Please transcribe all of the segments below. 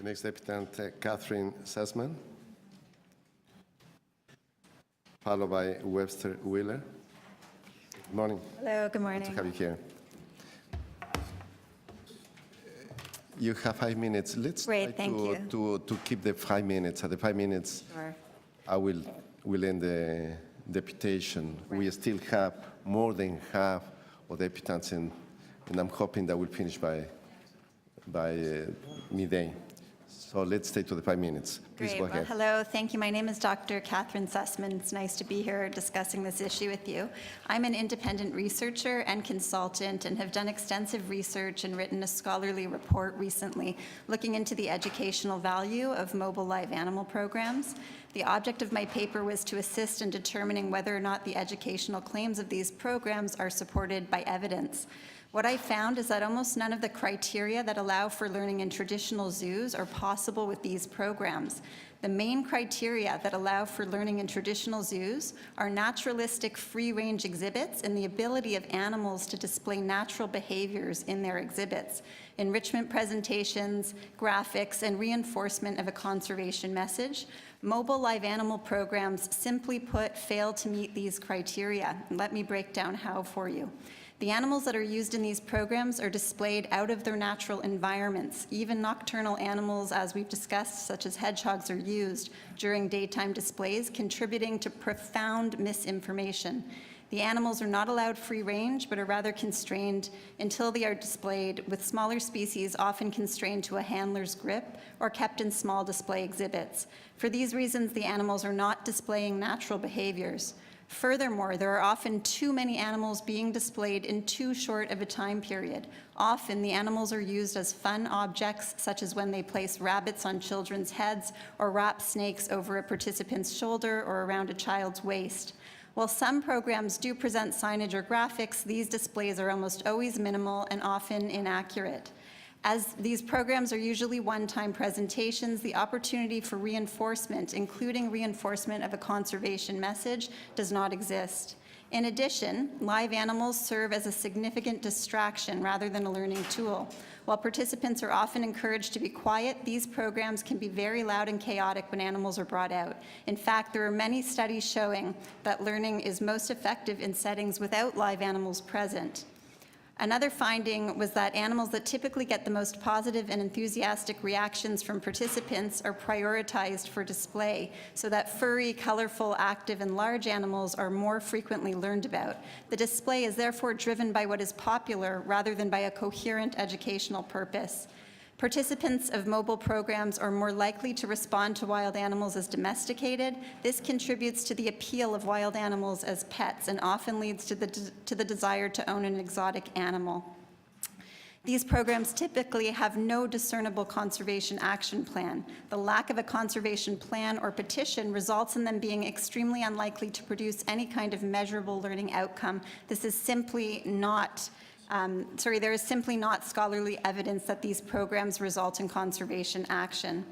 The next deputant, Kathryn Sussman, followed by Webster Wheeler. Good morning. Hello, good morning. Good to have you here. You have 5 minutes. Let's Great, try thank you. to keep the 5 minutes. At the 5 minutes, Sure. I will end the deputation. Right. We still have more than half of deputants, and I'm hoping that we'll finish by midday. So let's stay to the 5 minutes. Please Great. go Well, ahead. hello, thank you. My name is Dr. Kathryn Sussman. It's nice to be here discussing this issue with you. I'm an independent researcher and consultant and have done extensive research and written a scholarly report recently looking into the educational value of mobile live animal programs. The object of my paper was to assist in determining whether or not the educational claims of these programs are supported by evidence. What I found is that almost none of the criteria that allow for learning in traditional zoos are possible with these programs. The main criteria that allow for learning in traditional zoos are naturalistic free-range exhibits and the ability of animals to display natural behaviors in their exhibits, enrichment presentations, graphics, and reinforcement of a conservation message. Mobile live animal programs, simply put, fail to meet these criteria. Let me break down how for you. The animals that are used in these programs are displayed out of their natural environments. Even nocturnal animals, as we've discussed, such as hedgehogs, are used during daytime displays, contributing to profound misinformation. The animals are not allowed free range, but are rather constrained until they are displayed, with smaller species often constrained to a handler's grip or kept in small display exhibits. For these reasons, the animals are not displaying natural behaviors. Furthermore, there are often too many animals being displayed in too short of a time period. Often, the animals are used as fun objects, such as when they place rabbits on children's heads or wrap snakes over a participant's shoulder or around a child's waist. While some programs do present signage or graphics, these displays are almost always minimal and often inaccurate. As these programs are usually one-time presentations, the opportunity for reinforcement, including reinforcement of a conservation message, does not exist. In addition, live animals serve as a significant distraction rather than a learning tool. While participants are often encouraged to be quiet, these programs can be very loud and chaotic when animals are brought out. In fact, there are many studies showing that learning is most effective in settings without live animals present. Another finding was that animals that typically get the most positive and enthusiastic reactions from participants are prioritized for display, so that furry, colorful, active, and large animals are more frequently learned about. The display is therefore driven by what is popular rather than by a coherent educational purpose. Participants of mobile programs are more likely to respond to wild animals as domesticated. This contributes to the appeal of wild animals as pets and often leads to the desire to own an exotic animal. These programs typically have no discernible conservation action plan. The lack of a conservation plan or petition results in them being extremely unlikely to produce any kind of measurable learning outcome. This is simply not there is simply not scholarly evidence that these programs result in conservation action.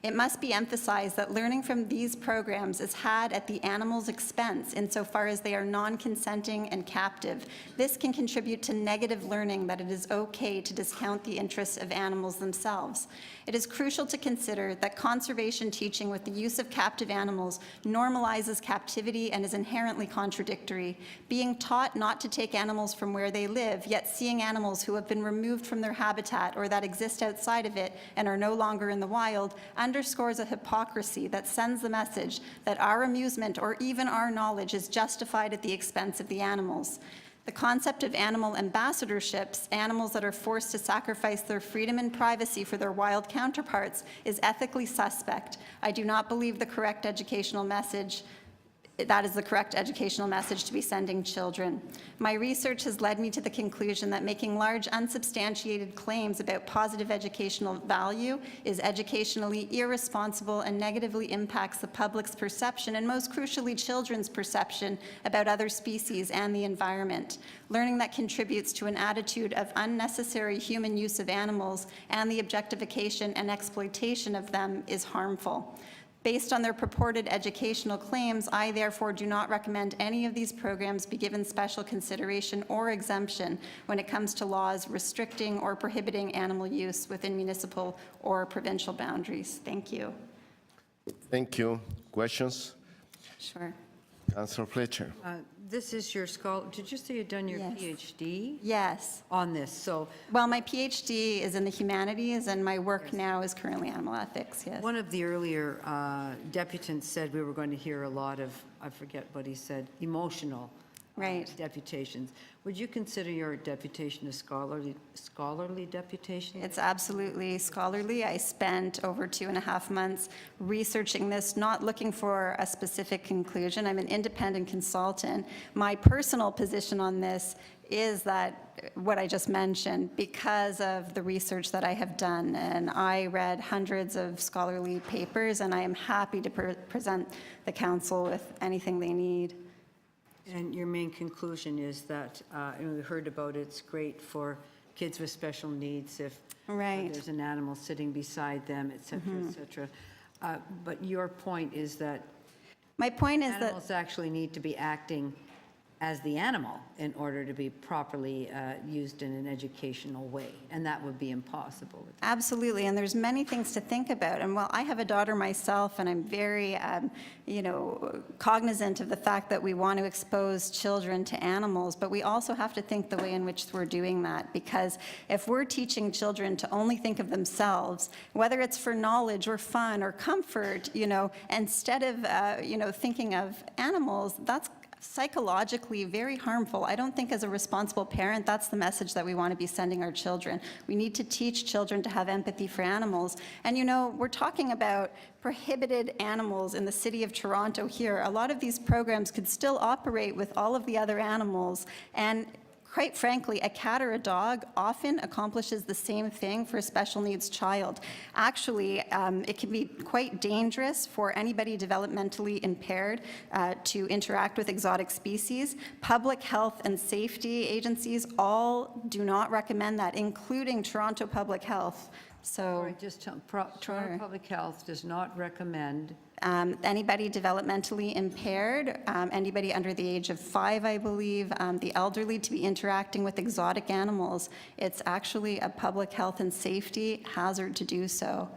It must be emphasized that learning from these programs is had at the animal's expense insofar as they are non-consenting and captive. This can contribute to negative learning that it is okay to discount the interests of animals themselves. It is crucial to consider that conservation teaching with the use of captive animals normalizes captivity and is inherently contradictory. Being taught not to take animals from where they live, yet seeing animals who have been removed from their habitat or that exist outside of it and are no longer in the wild underscores a hypocrisy that sends the message that our amusement or even our knowledge is justified at the expense of the animals. The concept of animal ambassadorships, animals that are forced to sacrifice their freedom and privacy for their wild counterparts, is ethically suspect. I do not believe that is the correct educational message to be sending children. My research has led me to the conclusion that making large unsubstantiated claims about positive educational value is educationally irresponsible and negatively impacts the public's perception and most crucially children's perception about other species and the environment. Learning that contributes to an attitude of unnecessary human use of animals and the objectification and exploitation of them is harmful. Based on their purported educational claims, I therefore do not recommend any of these programs be given special consideration or exemption when it comes to laws restricting or prohibiting animal use within municipal or provincial boundaries. Thank you. Thank you. Questions? Sure. Councillor Fletcher. This is your scholar, did you say you'd done your Yes. PhD Yes. on this? So Well, my PhD is in the humanities, and my work now is currently animal ethics, yes. one of the earlier deputants said we were going to hear a lot of, I forget what he said, emotional Right. deputations. Would you consider your deputation a scholarly deputation? It's absolutely scholarly. I spent over 2.5 months researching this, not looking for a specific conclusion. I'm an independent consultant. My personal position on this is that what I just mentioned, because of the research that I have done, and I read hundreds of scholarly papers, and I am happy to present the council with anything they need. And your main conclusion is that, and we heard about it's great for kids with special needs if Right. there's an animal sitting beside them, et cetera, et cetera. But your point is that My point is that animals actually need to be acting as the animal in order to be properly used in an educational way, and that would be impossible. absolutely, and there's many things to think about. And while I have a daughter myself, and I'm very, cognizant of the fact that we want to expose children to animals, but we also have to think the way in which we're doing that. Because if we're teaching children to only think of themselves, whether it's for knowledge or fun or comfort, instead of, thinking of animals, that's psychologically very harmful. I don't think as a responsible parent, that's the message that we want to be sending our children. We need to teach children to have empathy for animals. And we're talking about prohibited animals in the city of Toronto here. A lot of these programs could still operate with all of the other animals, and quite frankly, a cat or a dog often accomplishes the same thing for a special needs child. Actually, it can be quite dangerous for anybody developmentally impaired to interact with exotic species. Public health and safety agencies all do not recommend that, including Toronto Public Health. All So right, just Toronto Public Health does not recommend anybody developmentally impaired, anybody under the age of 5, I believe, the elderly to be interacting with exotic animals. It's actually a public health and safety hazard to do so.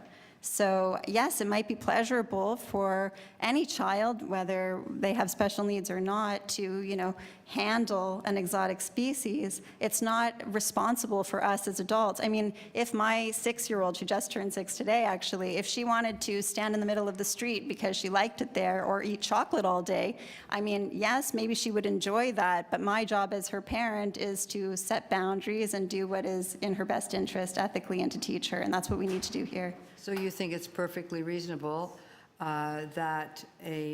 So yes, it might be pleasurable for any child, whether they have special needs or not, to, handle an exotic species. It's not responsible for us as adults. I mean, if my 6-year-old, who just turned 6 today, actually, if she wanted to stand in the middle of the street because she liked it there or eat chocolate all day, I mean, yes, maybe she would enjoy that, but my job as her parent is to set boundaries and do what is in her best interest ethically and to teach her, and that's what we need to do here. So you think it's perfectly reasonable that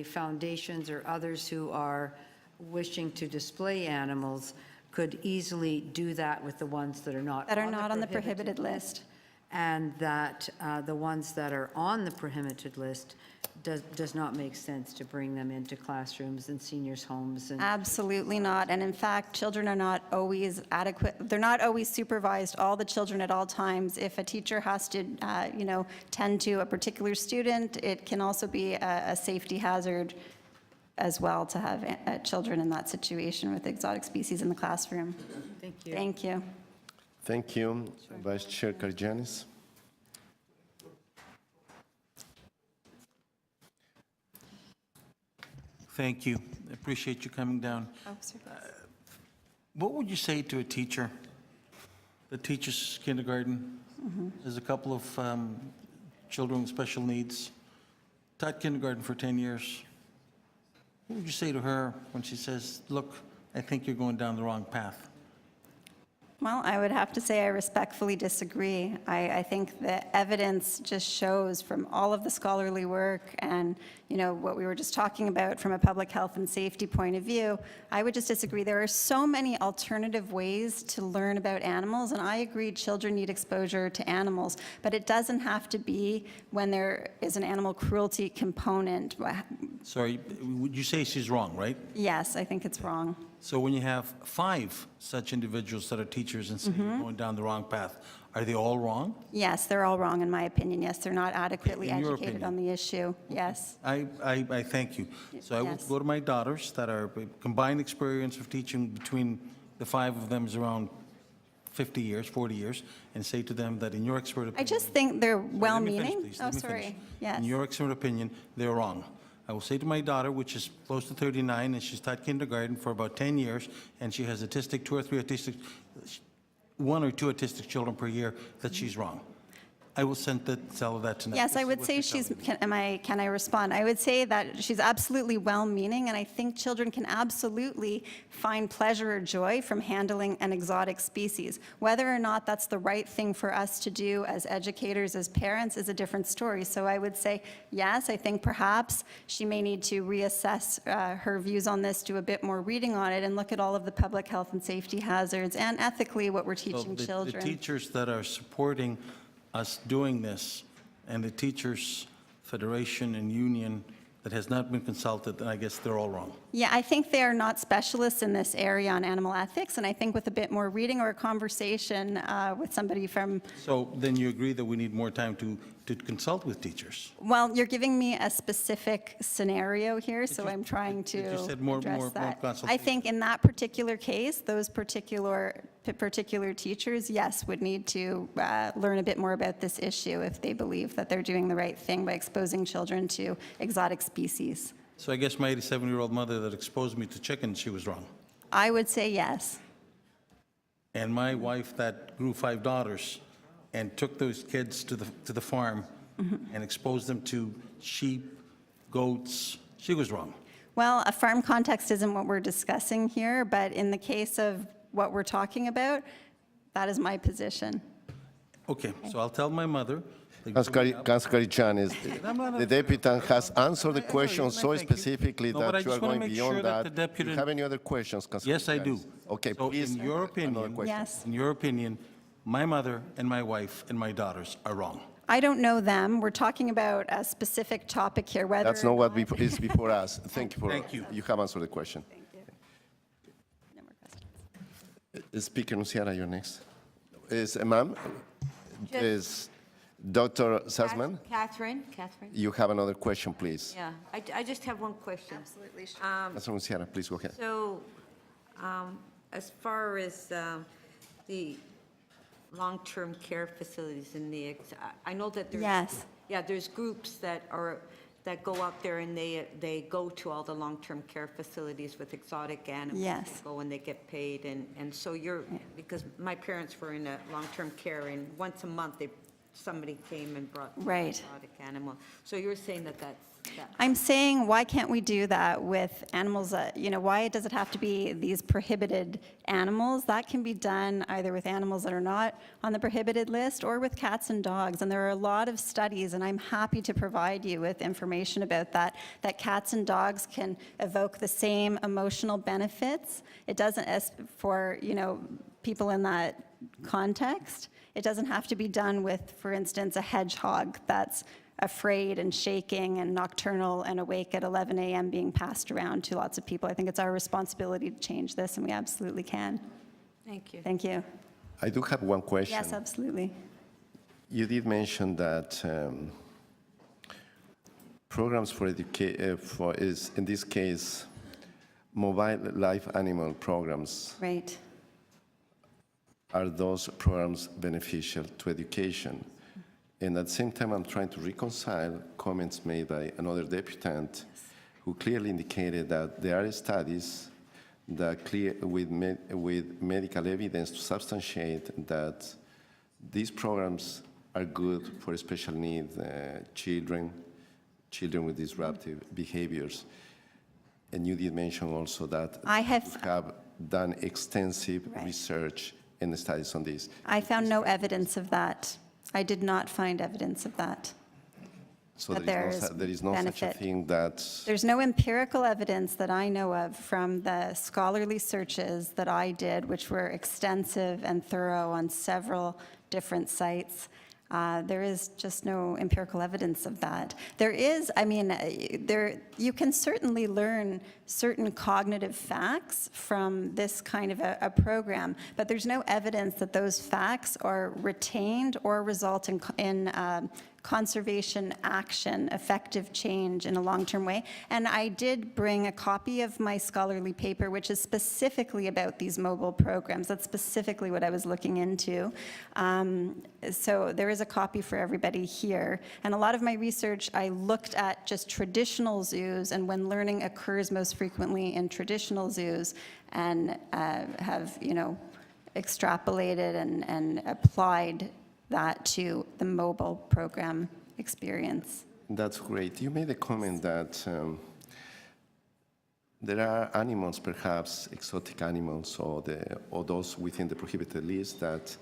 foundations or others who are wishing to display animals could easily do that with the ones that are not On the prohibited list. and that the ones that are on the prohibited list does not make sense to bring them into classrooms and seniors' homes? And Absolutely not. And in fact, children are not always adequate. They're not always supervised, all the children at all times. If a teacher has to, tend to a particular student, it can also be a safety hazard as well to have children in that situation with exotic species in the classroom. thank you. Thank you. Thank you. Vice Chair Karjanis. Thank you. I appreciate you coming down. Oh, sorry. What would you say to a teacher that teaches kindergarten? There's a couple of children with special needs, taught kindergarten for 10 years. What would you say to her when she says, look, I think you're going down the wrong path? Well, I would have to say I respectfully disagree. I think the evidence just shows from all of the scholarly work and, what we were just talking about from a public health and safety point of view, I would just disagree. There are so many alternative ways to learn about animals, and I agree children need exposure to animals, but it doesn't have to be when there is an animal cruelty component. Sorry, would you say she's wrong, right? Yes, I think it's wrong. So when you have 5 such individuals that are teachers and say you're going down the wrong path, are they all wrong? Yes, they're all wrong, in my opinion. Yes, they're not adequately In your educated on opinion. the issue. Yes. I thank you. So I would Yes. go to my daughters that are combined experience of teaching between the 5 of them is around 50 years, 40 years, and say to them that in your expert opinion. I just think they're Let me finish, well-meaning. please. Oh, Let me finish. sorry. Yes. In your expert opinion, they're wrong. I will say to my daughter, which is close to 39, and she's taught kindergarten for about 10 years, and she has 2 or 3 autistic, 1 or 2 autistic children per year, that she's wrong. I will tell her that tonight. Yes, This I is would what say you're she's, telling me. can I respond? I would say that she's absolutely well-meaning, and I think children can absolutely find pleasure or joy from handling an exotic species. Whether or not that's the right thing for us to do as educators, as parents, is a different story. So I would say, yes, I think perhaps she may need to reassess her views on this, do a bit more reading on it, and look at all of the public health and safety hazards, and ethically what we're So teaching the children. teachers that are supporting us doing this, and the Teachers Federation and Union that has not been consulted, then I guess they're all wrong. Yeah, I think they are not specialists in this area on animal ethics, and I think with a bit more reading or a conversation with somebody from, So then you agree that we need more time to consult with teachers? well, you're giving me a specific scenario here, so just- I'm trying it just to said more address that. I consultation. think in that particular case, those particular teachers, yes, would need to learn a bit more about this issue if they believe that they're doing the right thing by exposing children to exotic species. So I guess my 87-year-old mother that exposed me to chickens, she was wrong. I would say yes. And my wife that grew 5 daughters and took those kids to the farm and exposed them to sheep, goats, she was wrong. Well, a farm context isn't what we're discussing here, but in the case of what we're talking about, that is my position. Okay, so I'll tell my mother. that Councilor Chan, the deputy has answered the question I so thank you. specifically No, but I that you are just wanna going make beyond sure that that. the Do deputy- you have any other questions, Councilor? Yes, I do. Okay, So please. in your another opinion- question. Yes. In your opinion, my mother and my wife and my daughters are wrong. I don't know them. We're talking about a specific topic here, whether That's or not what not- is before us. Thank you for. Thank you. You have answered the question. No more questions. Speaker Nunciara, you're next. Ma'am, is Dr. Sussman? Kathryn? You have another question, please. Yeah, I just have one question. Absolutely. Councilor Nunciara, please go ahead. So, as far as the long-term care facilities in the, I know that there's. Yes. Yeah, there's groups that go out there and they go to all the long-term care facilities with exotic animals. Yes. They go and they get paid, and so because my parents were in a long-term care, and once a month, somebody came and brought an Right. exotic animal. So you're saying that. I'm saying, why can't we do that with animals that, why does it have to be these prohibited animals? That can be done either with animals that are not on the prohibited list or with cats and dogs. And there are a lot of studies, and I'm happy to provide you with information about that cats and dogs can evoke the same emotional benefits. It doesn't, as for, people in that context, it doesn't have to be done with, for instance, a hedgehog that's afraid and shaking and nocturnal and awake at 11 a.m. being passed around to lots of people. I think it's our responsibility to change this, and we absolutely can. Thank you. Thank you. I do have one question. Yes, absolutely. You did mention that programs for in this case, mobile live animal programs, Right. are those programs beneficial to education? And at the same time, I'm trying to reconcile comments made by another deputant who clearly indicated that there are studies that with medical evidence to substantiate that these programs are good for special needs children with disruptive behaviors. And you did mention also that I have- you have done extensive Right. research and studies on this. I found no evidence of that. I did not find evidence of that. So That there is no such a benefit. thing that, There's no empirical evidence that I know of from the scholarly searches that I did, which were extensive and thorough on several different sites. There is just no empirical evidence of that. There is, I mean, you can certainly learn certain cognitive facts from this kind of a program, but there's no evidence that those facts are retained or result in conservation action, effective change in a long-term way. And I did bring a copy of my scholarly paper, which is specifically about these mobile programs. That's specifically what I was looking into. So there is a copy for everybody here. And a lot of my research, I looked at just traditional zoos and when learning occurs most frequently in traditional zoos, and have, extrapolated and applied that to the mobile program experience. That's great. You made a comment that there are animals, perhaps exotic animals, or those within the prohibited list that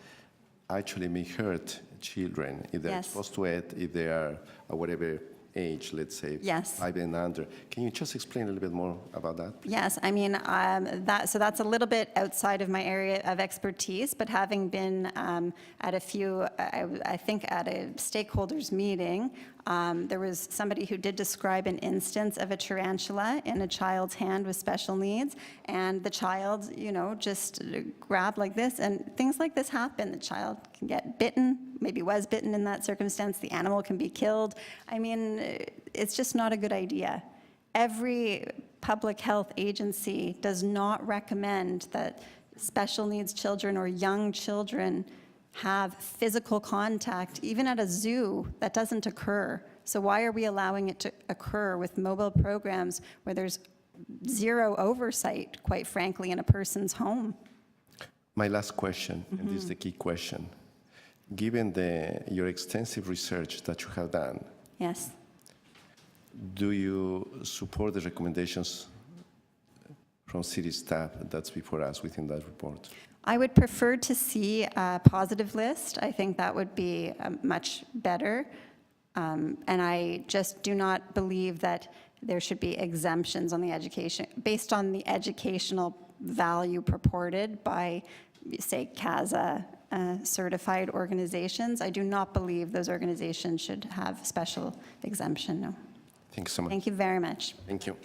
actually may hurt children if they're Yes. exposed to it, if they are at whatever age, let's say, Yes. 5 and under. Can you just explain a little bit more about that? Yes, I mean, that's a little bit outside of my area of expertise, but having been at a few, I think at a stakeholders meeting, there was somebody who did describe an instance of a tarantula in a child's hand with special needs, and the child, just grabbed like this, and things like this happen. The child can get bitten, maybe was bitten in that circumstance. The animal can be killed. I mean, it's just not a good idea. Every public health agency does not recommend that special needs children or young children have physical contact, even at a zoo. That doesn't occur. So why are we allowing it to occur with mobile programs where there's zero oversight, quite frankly, in a person's home? My last question, and this is the key question. Given your extensive research that you have done, Yes. do you support the recommendations from city staff that's before us within that report? I would prefer to see a positive list. I think that would be much better. And I just do not believe that there should be exemptions on the education, based on the educational value purported by, say, CASA certified organizations. I do not believe those organizations should have special exemption, no. Thanks so much. Thank you very much. Thank you.